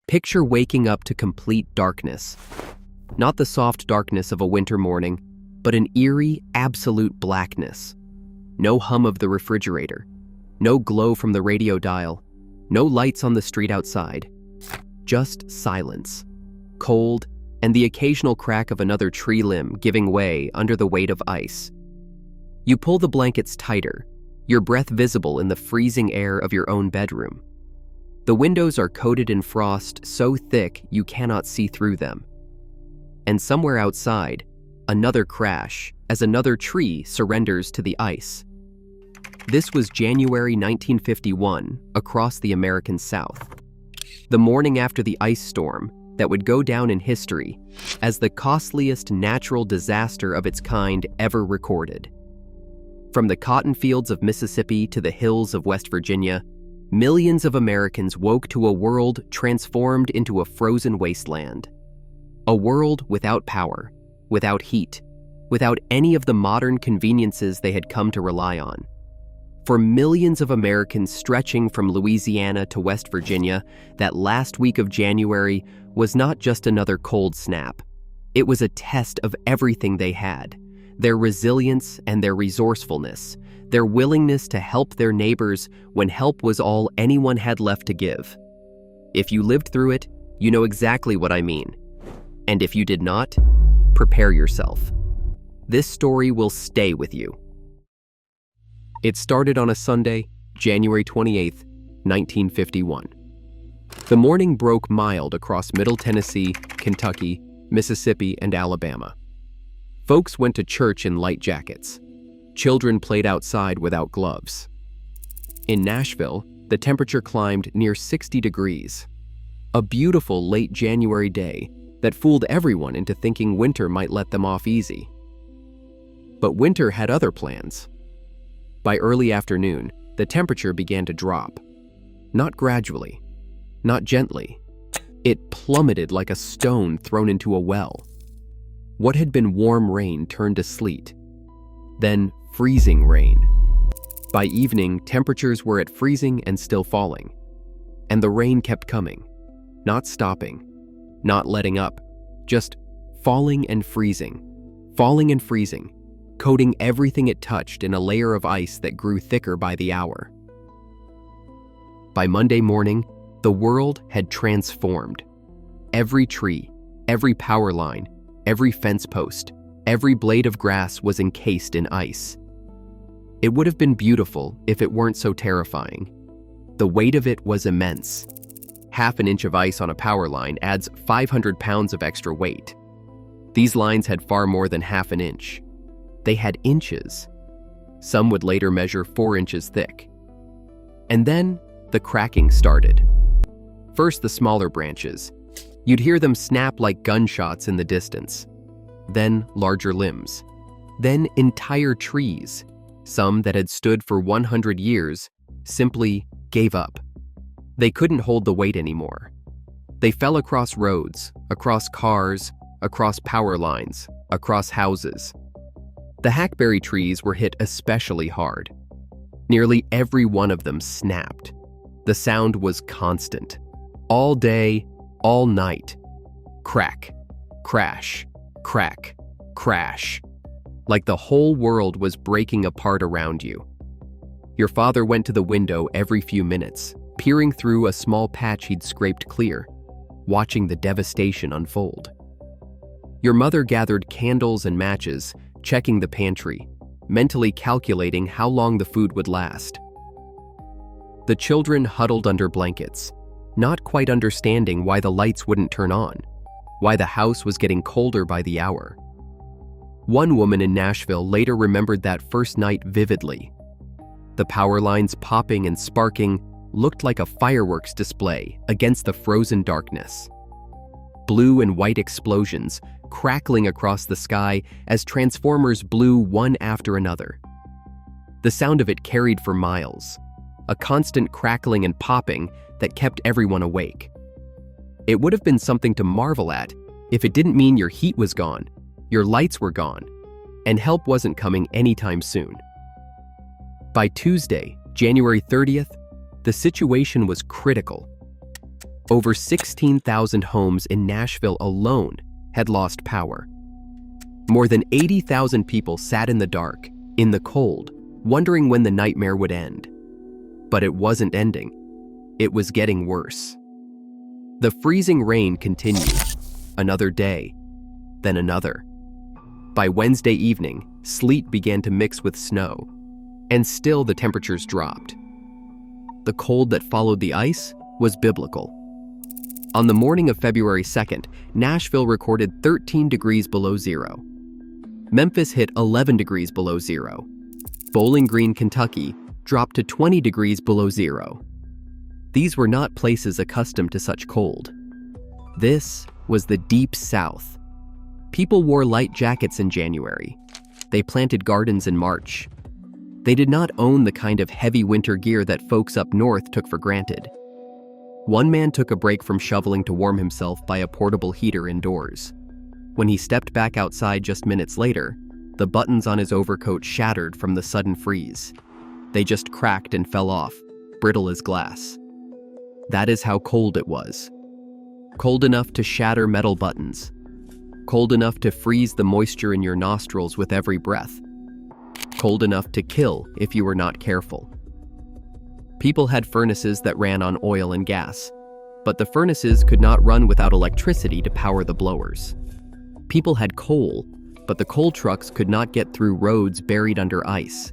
Picture waking up to complete darkness. Not the soft darkness of a winter morning, but an eerie, absolute blackness. No hum of the refrigerator, no glow from the radio dial, no lights on the street outside. Just silence, cold, and the occasional crack of another tree limb giving way under the weight of ice. You pull the blankets tighter, your breath visible in the freezing air of your own bedroom. The windows are coated in frost so thick you cannot see through them. And somewhere outside, another crash as another tree surrenders to the ice. This was January 1951 across the American South. The morning after the ice storm that would go down in history as the costliest natural disaster of its kind ever recorded. From the cotton fields of Mississippi to the hills of West Virginia, millions of Americans woke to a world transformed into a frozen wasteland. A world without power, without heat, without any of the modern conveniences they had come to rely on. For millions of Americans stretching from Louisiana to West Virginia, that last week of January was not just another cold snap. It was a test of everything they had, their resilience and their resourcefulness, their willingness to help their neighbors when help was all anyone had left to give. If you lived through it, you know exactly what I mean. And if you did not, prepare yourself. This story will stay with you. It started on a Sunday, January 28, 1951. The morning broke mild across Middle Tennessee, Kentucky, Mississippi, and Alabama. Folks went to church in light jackets. Children played outside without gloves. In Nashville, the temperature climbed near 60 degrees. A beautiful late January day that fooled everyone into thinking winter might let them off easy. But winter had other plans. By early afternoon, the temperature began to drop. Not gradually, not gently. It plummeted like a stone thrown into a well. What had been warm rain turned to sleet, then freezing rain. By evening, temperatures were at freezing and still falling. And the rain kept coming, not stopping, not letting up, just falling and freezing, coating everything it touched in a layer of ice that grew thicker by the hour. By Monday morning, the world had transformed. Every tree, every power line, every fence post, every blade of grass was encased in ice. It would have been beautiful if it weren't so terrifying. The weight of it was immense. Half an inch of ice on a power line adds 500 pounds of extra weight. These lines had far more than half an inch. They had inches. Some would later measure 4 inches thick. And then the cracking started. First, the smaller branches. You'd hear them snap like gunshots in the distance. Then larger limbs. Then entire trees, some that had stood for 100 years, simply gave up. They couldn't hold the weight anymore. They fell across roads, across cars, across power lines, across houses. The hackberry trees were hit especially hard. Nearly every one of them snapped. The sound was constant. All day, all night. Crack, crash, crack, crash. Like the whole world was breaking apart around you. Your father went to the window every few minutes, peering through a small patch he'd scraped clear, watching the devastation unfold. Your mother gathered candles and matches, checking the pantry, mentally calculating how long the food would last. The children huddled under blankets, not quite understanding why the lights wouldn't turn on, why the house was getting colder by the hour. One woman in Nashville later remembered that first night vividly. The power lines popping and sparking looked like a fireworks display against the frozen darkness. Blue and white explosions crackling across the sky as transformers blew one after another. The sound of it carried for miles, a constant crackling and popping that kept everyone awake. It would have been something to marvel at if it didn't mean your heat was gone, your lights were gone, and help wasn't coming anytime soon. By Tuesday, January 30th, the situation was critical. Over 16,000 homes in Nashville alone had lost power. More than 80,000 people sat in the dark, in the cold, wondering when the nightmare would end. But it wasn't ending. It was getting worse. The freezing rain continued. Another day, then another. By Wednesday evening, sleet began to mix with snow, and still the temperatures dropped. The cold that followed the ice was biblical. On the morning of February 2nd, Nashville recorded 13 degrees below zero. Memphis hit 11 degrees below zero. Bowling Green, Kentucky, dropped to 20 degrees below zero. These were not places accustomed to such cold. This was the Deep South. People wore light jackets in January. They planted gardens in March. They did not own the kind of heavy winter gear that folks up north took for granted. One man took a break from shoveling to warm himself by a portable heater indoors. When he stepped back outside just minutes later, the buttons on his overcoat shattered from the sudden freeze. They just cracked and fell off, brittle as glass. That is how cold it was. Cold enough to shatter metal buttons. Cold enough to freeze the moisture in your nostrils with every breath. Cold enough to kill if you were not careful. People had furnaces that ran on oil and gas, but the furnaces could not run without electricity to power the blowers. People had coal, but the coal trucks could not get through roads buried under ice.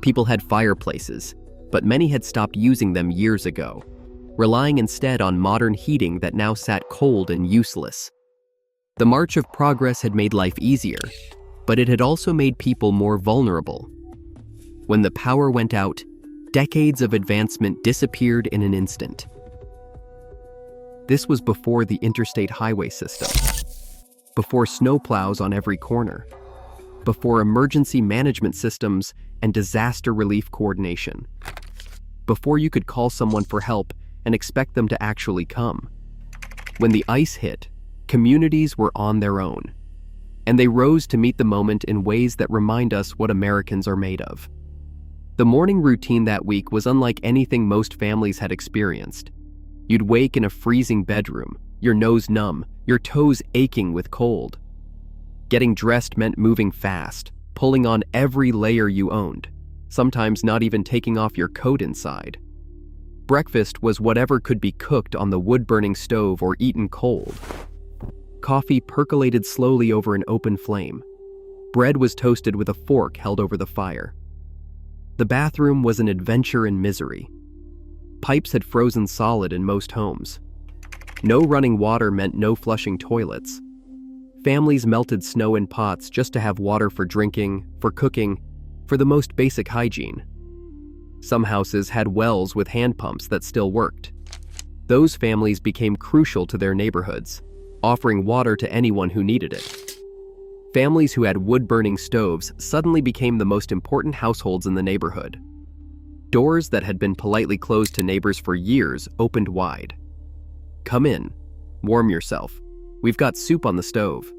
People had fireplaces, but many had stopped using them years ago, relying instead on modern heating that now sat cold and useless. The march of progress had made life easier, but it had also made people more vulnerable. When the power went out, decades of advancement disappeared in an instant. This was before the interstate highway system, before snowplows on every corner, before emergency management systems and disaster relief coordination, before you could call someone for help and expect them to actually come. When the ice hit, communities were on their own, and they rose to meet the moment in ways that remind us what Americans are made of. The morning routine that week was unlike anything most families had experienced. You'd wake in a freezing bedroom, your nose numb, your toes aching with cold. Getting dressed meant moving fast, pulling on every layer you owned, sometimes not even taking off your coat inside. Breakfast was whatever could be cooked on the wood-burning stove or eaten cold. Coffee percolated slowly over an open flame. Bread was toasted with a fork held over the fire. The bathroom was an adventure in misery. Pipes had frozen solid in most homes. No running water meant no flushing toilets. Families melted snow in pots just to have water for drinking, for cooking, for the most basic hygiene. Some houses had wells with hand pumps that still worked. Those families became crucial to their neighborhoods, offering water to anyone who needed it. Families who had wood-burning stoves suddenly became the most important households in the neighborhood. Doors that had been politely closed to neighbors for years opened wide. Come in, warm yourself. We've got soup on the stove.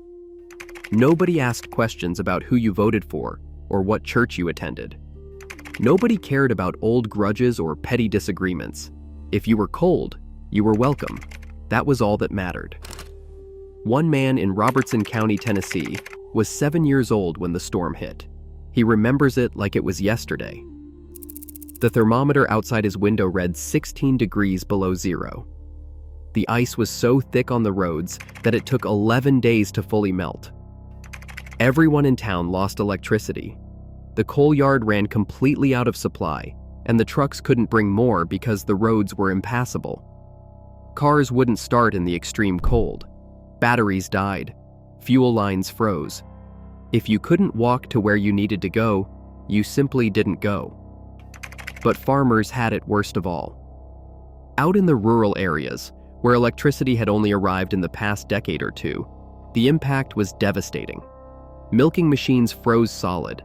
Nobody asked questions about who you voted for or what church you attended. Nobody cared about old grudges or petty disagreements. If you were cold, you were welcome. That was all that mattered. One man in Robertson County, Tennessee, was 7 years old when the storm hit. He remembers it like it was yesterday. The thermometer outside his window read 16 degrees below zero. The ice was so thick on the roads that it took 11 days to fully melt. Everyone in town lost electricity. The coal yard ran completely out of supply, and the trucks couldn't bring more because the roads were impassable. Cars wouldn't start in the extreme cold. Batteries died. Fuel lines froze. If you couldn't walk to where you needed to go, you simply didn't go. But farmers had it worst of all. Out in the rural areas, where electricity had only arrived in the past decade or two, the impact was devastating. Milking machines froze solid.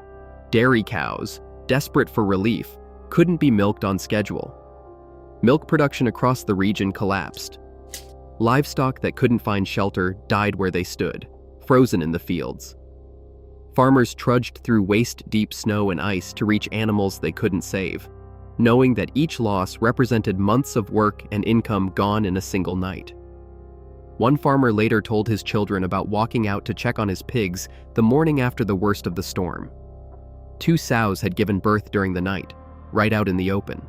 Dairy cows, desperate for relief, couldn't be milked on schedule. Milk production across the region collapsed. Livestock that couldn't find shelter died where they stood, frozen in the fields. Farmers trudged through waist-deep snow and ice to reach animals they couldn't save. knowing that each loss represented months of work and income gone in a single night. One farmer later told his children about walking out to check on his pigs the morning after the worst of the storm. 2 sows had given birth during the night, right out in the open.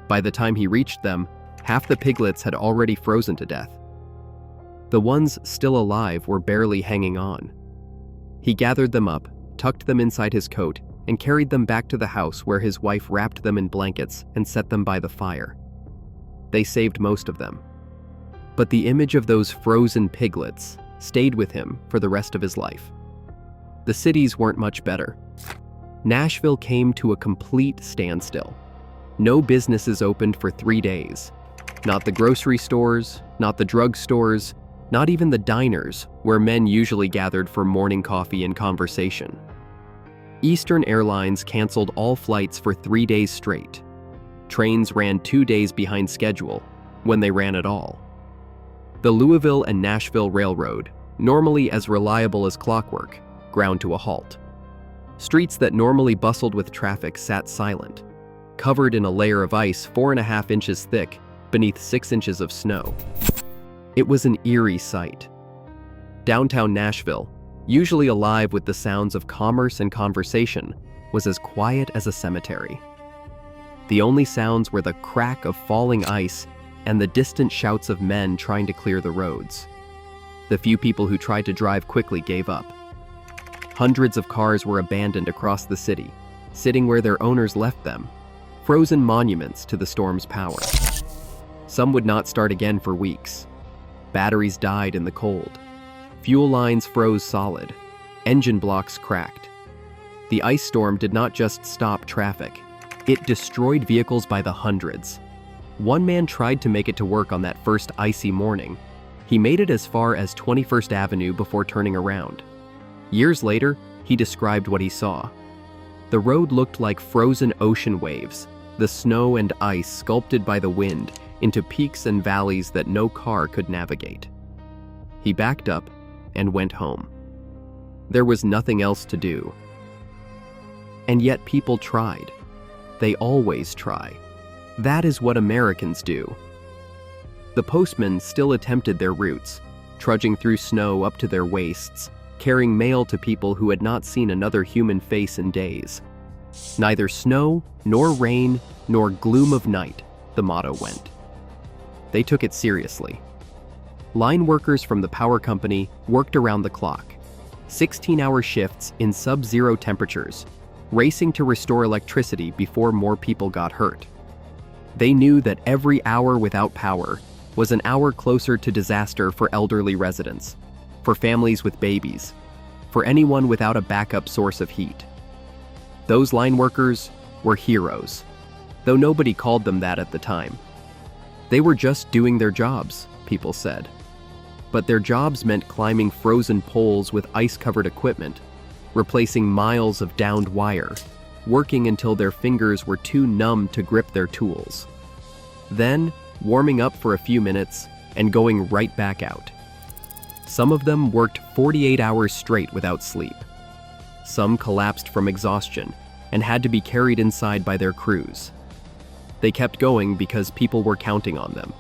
By the time he reached them, half the piglets had already frozen to death. The ones still alive were barely hanging on. He gathered them up, tucked them inside his coat, and carried them back to the house where his wife wrapped them in blankets and set them by the fire. They saved most of them. But the image of those frozen piglets stayed with him for the rest of his life. The cities weren't much better. Nashville came to a complete standstill. No businesses opened for 3 days. Not the grocery stores, not the drug stores, not even the diners where men usually gathered for morning coffee and conversation. Eastern Airlines canceled all flights for 3 days straight. Trains ran 2 days behind schedule, when they ran at all. The Louisville and Nashville Railroad, normally as reliable as clockwork, ground to a halt. Streets that normally bustled with traffic sat silent, covered in a layer of ice 4.5 inches thick beneath 6 inches of snow. It was an eerie sight. Downtown Nashville, usually alive with the sounds of commerce and conversation, was as quiet as a cemetery. The only sounds were the crack of falling ice and the distant shouts of men trying to clear the roads. The few people who tried to drive quickly gave up. Hundreds of cars were abandoned across the city, sitting where their owners left them, frozen monuments to the storm's power. Some would not start again for weeks. Batteries died in the cold. Fuel lines froze solid. Engine blocks cracked. The ice storm did not just stop traffic. It destroyed vehicles by the hundreds. One man tried to make it to work on that first icy morning. He made it as far as 21st Avenue before turning around. Years later, he described what he saw. The road looked like frozen ocean waves, the snow and ice sculpted by the wind into peaks and valleys that no car could navigate. He backed up and went home. There was nothing else to do. And yet people tried. They always try. That is what Americans do. The postmen still attempted their routes, trudging through snow up to their waists, carrying mail to people who had not seen another human face in days. Neither snow, nor rain, nor gloom of night, the motto went. They took it seriously. Line workers from the power company worked around the clock, 16-hour shifts in sub-zero temperatures, racing to restore electricity before more people got hurt. They knew that every hour without power was an hour closer to disaster for elderly residents, for families with babies, for anyone without a backup source of heat. Those line workers were heroes, though nobody called them that at the time. They were just doing their jobs, people said. But their jobs meant climbing frozen poles with ice-covered equipment, replacing miles of downed wire, working until their fingers were too numb to grip their tools. Then, warming up for a few minutes and going right back out. Some of them worked 48 hours straight without sleep. Some collapsed from exhaustion and had to be carried inside by their crews. They kept going because people were counting on them.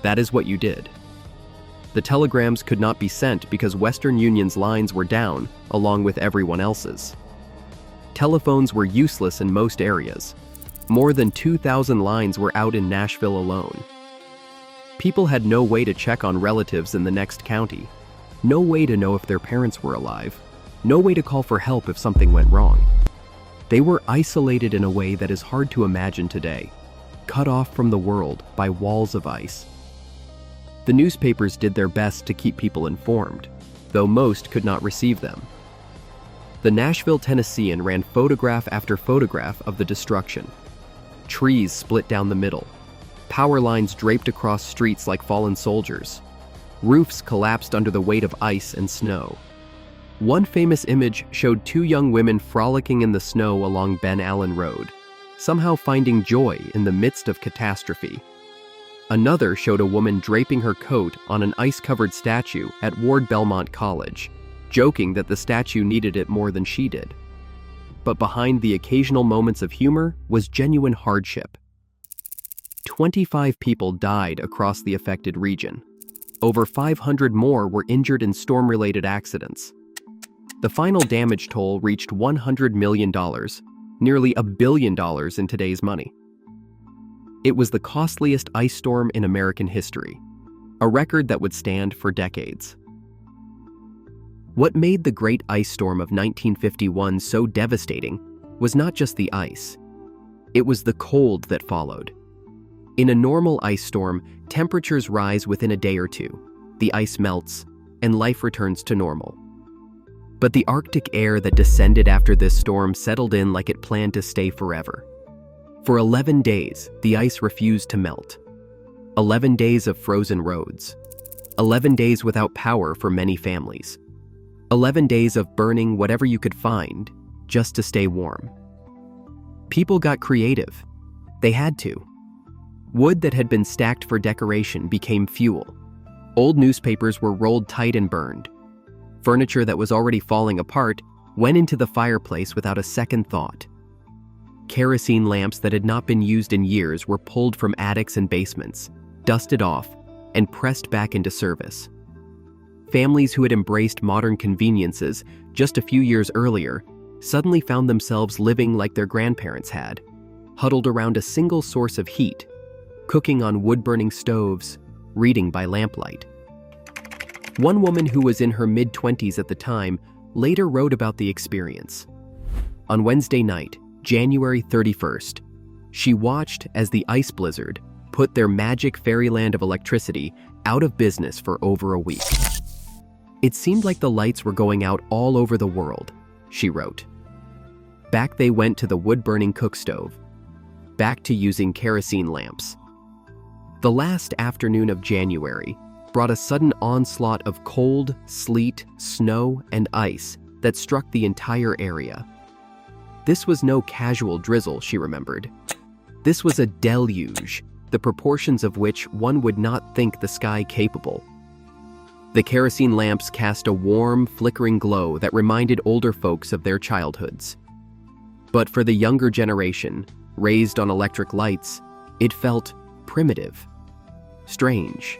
That is what you did. The telegrams could not be sent because Western Union's lines were down, along with everyone else's. Telephones were useless in most areas. More than 2,000 lines were out in Nashville alone. People had no way to check on relatives in the next county, no way to know if their parents were alive, no way to call for help if something went wrong. They were isolated in a way that is hard to imagine today, cut off from the world by walls of ice. The newspapers did their best to keep people informed, though most could not receive them. The Nashville Tennessean ran photograph after photograph of the destruction. Trees split down the middle. Power lines draped across streets like fallen soldiers. Roofs collapsed under the weight of ice and snow. One famous image showed 2 young women frolicking in the snow along Ben Allen Road, somehow finding joy in the midst of catastrophe. Another showed a woman draping her coat on an ice-covered statue at Ward Belmont College, joking that the statue needed it more than she did. but behind the occasional moments of humor was genuine hardship. 25 people died across the affected region. Over 500 more were injured in storm-related accidents. The final damage toll reached $100 million, nearly $1 billion in today's money. It was the costliest ice storm in American history, a record that would stand for decades. What made the Great Ice Storm of 1951 so devastating was not just the ice. It was the cold that followed. In a normal ice storm, temperatures rise within a day or two, the ice melts, and life returns to normal. But the Arctic air that descended after this storm settled in like it planned to stay forever. For 11 days, the ice refused to melt. 11 days of frozen roads. 11 days without power for many families. 11 days of burning whatever you could find just to stay warm. People got creative. They had to. Wood that had been stacked for decoration became fuel. Old newspapers were rolled tight and burned. Furniture that was already falling apart went into the fireplace without a second thought. Kerosene lamps that had not been used in years were pulled from attics and basements, dusted off, and pressed back into service. Families who had embraced modern conveniences just a few years earlier suddenly found themselves living like their grandparents had, huddled around a single source of heat, cooking on wood-burning stoves, reading by lamplight. One woman who was in her mid-20s at the time later wrote about the experience. On Wednesday night, January 31st, she watched as the ice blizzard put their magic fairyland of electricity out of business for over a week. It seemed like the lights were going out all over the world, she wrote. Back they went to the wood-burning cook stove, back to using kerosene lamps. The last afternoon of January brought a sudden onslaught of cold, sleet, snow, and ice that struck the entire area. This was no casual drizzle, she remembered. This was a deluge, the proportions of which one would not think the sky capable. The kerosene lamps cast a warm, flickering glow that reminded older folks of their childhoods. But for the younger generation, raised on electric lights, it felt primitive, strange,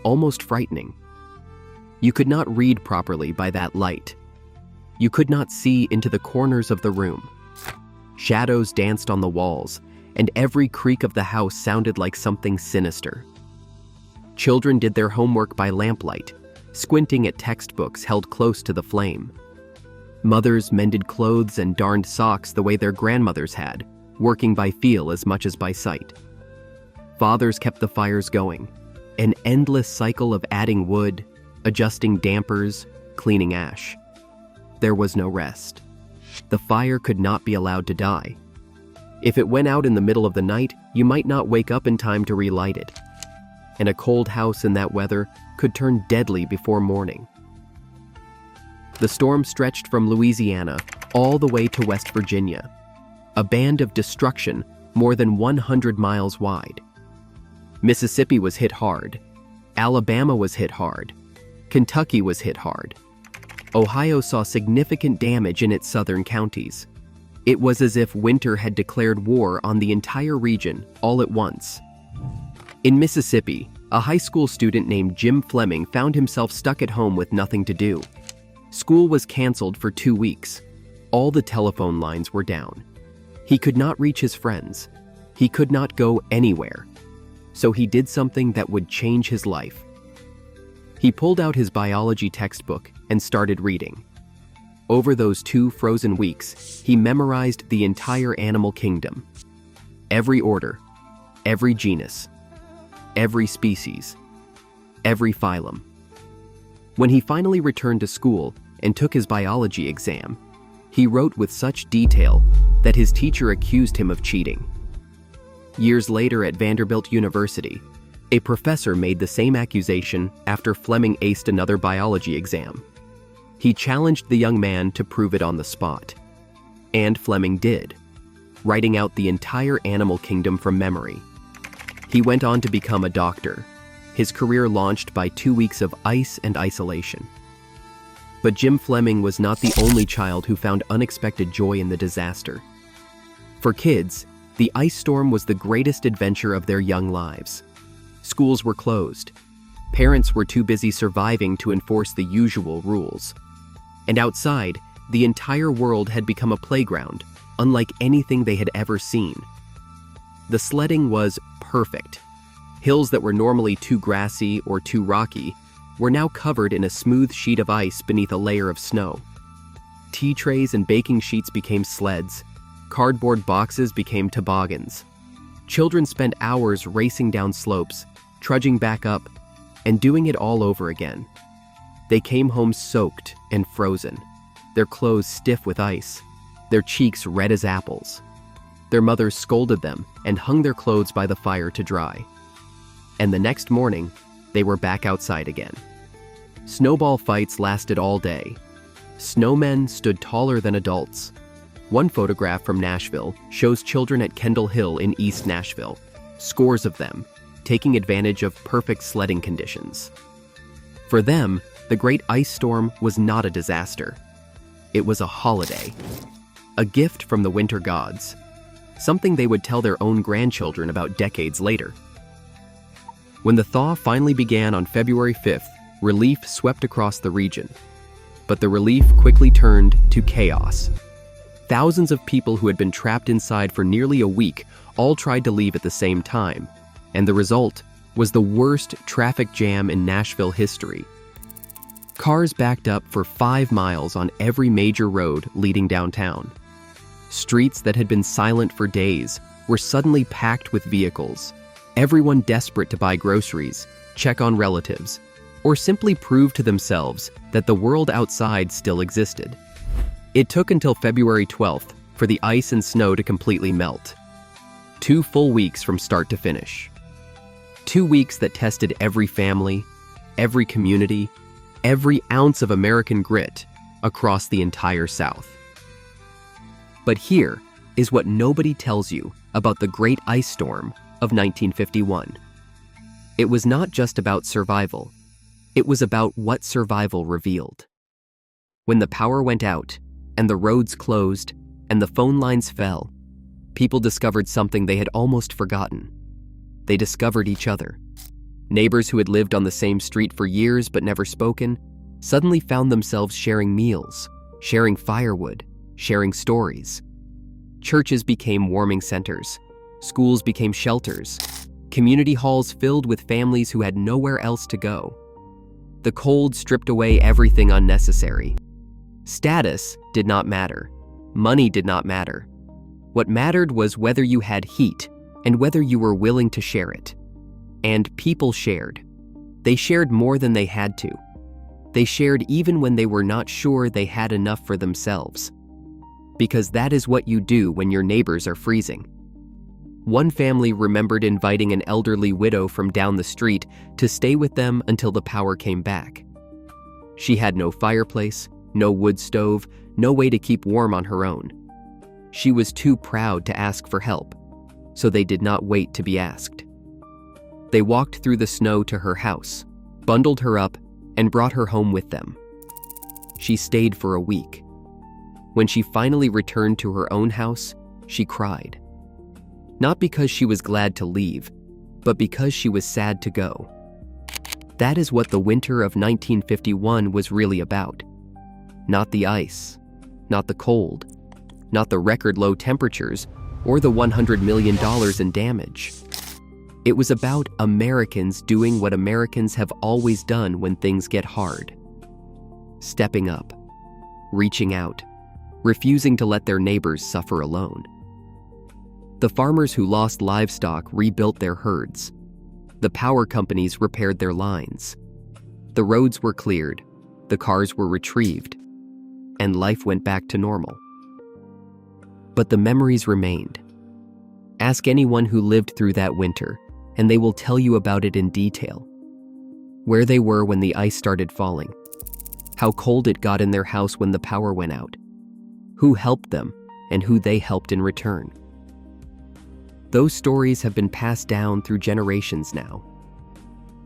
almost frightening. You could not read properly by that light. You could not see into the corners of the room. Shadows danced on the walls, and every creak of the house sounded like something sinister. Children did their homework by lamplight, squinting at textbooks held close to the flame. Mothers mended clothes and darned socks the way their grandmothers had, working by feel as much as by sight. Fathers kept the fires going, an endless cycle of adding wood, adjusting dampers, cleaning ash. There was no rest. The fire could not be allowed to die. If it went out in the middle of the night, you might not wake up in time to relight it. And a cold house in that weather could turn deadly before morning. The storm stretched from Louisiana all the way to West Virginia, a band of destruction more than 100 miles wide. Mississippi was hit hard. Alabama was hit hard. Kentucky was hit hard. Ohio saw significant damage in its southern counties. It was as if winter had declared war on the entire region all at once. In Mississippi, a high school student named Jim Fleming found himself stuck at home with nothing to do. School was canceled for 2 weeks. All the telephone lines were down. He could not reach his friends. He could not go anywhere. So he did something that would change his life. He pulled out his biology textbook and started reading. Over those 2 frozen weeks, he memorized the entire animal kingdom. Every order, every genus, every species, every phylum. When he finally returned to school and took his biology exam, he wrote with such detail that his teacher accused him of cheating. Years later at Vanderbilt University, a professor made the same accusation after Fleming aced another biology exam. He challenged the young man to prove it on the spot. And Fleming did, writing out the entire animal kingdom from memory. He went on to become a doctor, his career launched by 2 weeks of ice and isolation. But Jim Fleming was not the only child who found unexpected joy in the disaster. For kids, the ice storm was the greatest adventure of their young lives. Schools were closed. Parents were too busy surviving to enforce the usual rules. And outside, the entire world had become a playground, unlike anything they had ever seen. The sledding was perfect. Hills that were normally too grassy or too rocky were now covered in a smooth sheet of ice beneath a layer of snow. Tea trays and baking sheets became sleds. Cardboard boxes became toboggans. Children spent hours racing down slopes, trudging back up, and doing it all over again. They came home soaked and frozen, their clothes stiff with ice, their cheeks red as apples. Their mothers scolded them and hung their clothes by the fire to dry. And the next morning, they were back outside again. Snowball fights lasted all day. Snowmen stood taller than adults. One photograph from Nashville shows children at Kendall Hill in East Nashville, scores of them, taking advantage of perfect sledding conditions. For them, the Great Ice Storm was not a disaster. It was a holiday, a gift from the winter gods, something they would tell their own grandchildren about decades later. When the thaw finally began on February 5th, relief swept across the region. But the relief quickly turned to chaos. Thousands of people who had been trapped inside for nearly a week all tried to leave at the same time, and the result was the worst traffic jam in Nashville history. Cars backed up for 5 miles on every major road leading downtown. Streets that had been silent for days were suddenly packed with vehicles, everyone desperate to buy groceries, check on relatives, or simply prove to themselves that the world outside still existed. It took until February 12th for the ice and snow to completely melt. 2 full weeks from start to finish. 2 weeks that tested every family, every community, every ounce of American grit across the entire South. But here is what nobody tells you about the Great Ice Storm of 1951. It was not just about survival. It was about what survival revealed. When the power went out, and the roads closed, and the phone lines fell, people discovered something they had almost forgotten. They discovered each other. Neighbors who had lived on the same street for years but never spoken suddenly found themselves sharing meals, sharing firewood, sharing stories. Churches became warming centers. Schools became shelters. Community halls filled with families who had nowhere else to go. The cold stripped away everything unnecessary. Status did not matter. Money did not matter. What mattered was whether you had heat and whether you were willing to share it. And people shared. They shared more than they had to. They shared even when they were not sure they had enough for themselves. Because that is what you do when your neighbors are freezing. One family remembered inviting an elderly widow from down the street to stay with them until the power came back. She had no fireplace, no wood stove, no way to keep warm on her own. She was too proud to ask for help, so they did not wait to be asked. They walked through the snow to her house, bundled her up, and brought her home with them. She stayed for a week. When she finally returned to her own house, she cried. Not because she was glad to leave, but because she was sad to go. That is what the winter of 1951 was really about. Not the ice, not the cold, not the record low temperatures, or the $100 million in damage. It was about Americans doing what Americans have always done when things get hard. Stepping up, reaching out, refusing to let their neighbors suffer alone. The farmers who lost livestock rebuilt their herds. The power companies repaired their lines. The roads were cleared, the cars were retrieved, and life went back to normal. But the memories remained. Ask anyone who lived through that winter, and they will tell you about it in detail. Where they were when the ice started falling, how cold it got in their house when the power went out, who helped them, and who they helped in return. Those stories have been passed down through generations now.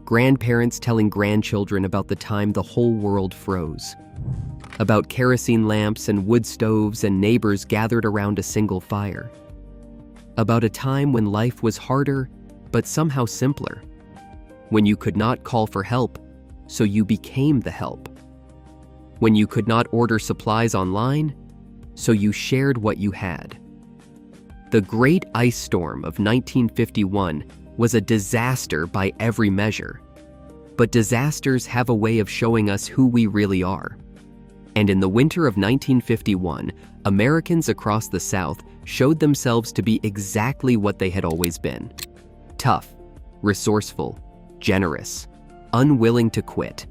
Grandparents telling grandchildren about the time the whole world froze. About kerosene lamps and wood stoves and neighbors gathered around a single fire. About a time when life was harder, but somehow simpler. When you could not call for help, so you became the help. When you could not order supplies online, so you shared what you had. The Great Ice Storm of 1951 was a disaster by every measure. But disasters have a way of showing us who we really are. And in the winter of 1951, Americans across the South showed themselves to be exactly what they had always been. Tough, resourceful, generous, unwilling to quit.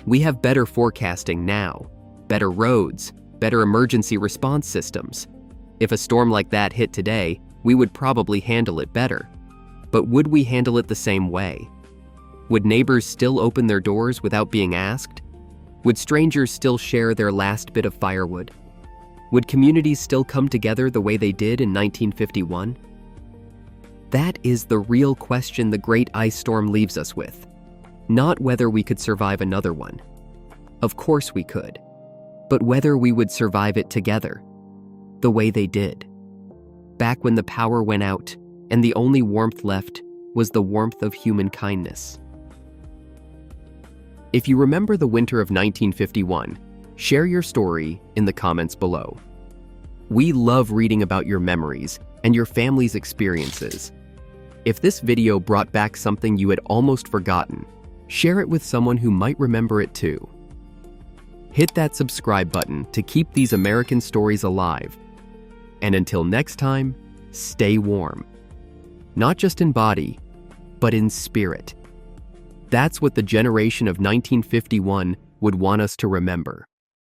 We have better forecasting now, better roads, better emergency response systems. If a storm like that hit today, we would probably handle it better. But would we handle it the same way? Would neighbors still open their doors without being asked? Would strangers still share their last bit of firewood? Would communities still come together the way they did in 1951? That is the real question the Great Ice Storm leaves us with. Not whether we could survive another one. Of course we could. But whether we would survive it together, the way they did. Back when the power went out and the only warmth left was the warmth of human kindness. If you remember the winter of 1951, share your story in the comments below. We love reading about your memories and your family's experiences. If this video brought back something you had almost forgotten, share it with someone who might remember it too. Hit that subscribe button to keep these American stories alive. And until next time, stay warm. Not just in body, but in spirit. That's what the generation of 1951 would want us to remember.